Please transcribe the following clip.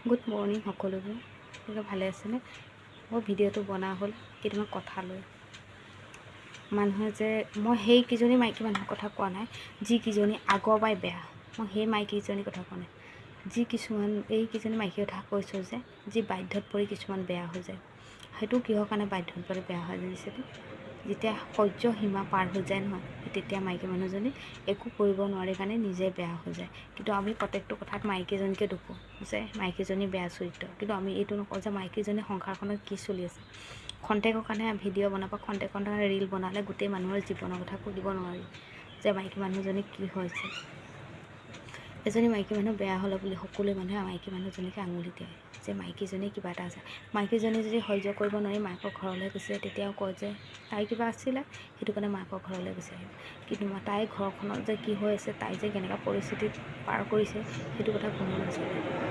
Good morning সকলোবোৰ। আপোনালোকে ভালে আছেনে? মই ভিডিঅ'টো বনা হ'ল কেইটামান কথা লৈ। মানুহে যে মই সেইকেইজনী মাইকী মানুহৰ কথা কোৱা নাই যিকেইজনী আগৰ পৰাই বেয়া। মই সেই মাইকীকেইজনীৰ কথা কোৱা নাই। এইকেইজনী মাইকীৰ কথা কৈছোঁ যে যি বাধ্যত পৰি কিছুমান বেয়া হৈ যায়। সেইটো কিহৰ কাৰণে বাধ্যত পৰি বেয়া হয় জানিছেনে? যেতিয়া সহ্য সীমা পাৰ হৈ যায় নহয়, তেতিয়া মাইকী মানুহজনী একো কৰিব নোৱাৰি কাৰণে নিজে বেয়া হৈ যায়। কিন্তু আমি প্ৰত্যেকটো কথাত মাইকীজনীকে দুখোঁ যে মাইকীজনী বেয়া চৰিত্ৰ, কিন্তু আমি এইটো নকওঁ যে মাইকীজনী সংসাৰখনত কি চলি আছে। খন্তেকৰ কাৰণে ভিডিঅ' বনাব, খন্তেকৰ কাৰণে ৰীল বনালে গোটেই মানুহৰ জীৱনৰ কথা কৈ দিব নোৱাৰি যে মাইকী মানুহজনী কি হৈছে। এজনী মাইকী মানুহ বেয়া হ'লে বুলি সকলো মানুহে মাইকী মানুহজনীকে আঙুলি দিয়ে যে মাইকীজনী কিবা এটা আছে। মাইকীজনী যদি সহ্য কৰিব নোৱাৰি মাকৰ ঘৰলৈ গৈছে, তেতিয়াও কয় যে তাই কিবা আছিলে সেইটো কাৰণে মাকৰ ঘৰলৈ গৈছে। কিন্তু তাই ঘৰখনত যে কি হৈ আছে, তাই যে কেনেকুৱা পৰিস্থিতিত পাৰ কৰিছে সেইটো কথা কোনো নাজানে।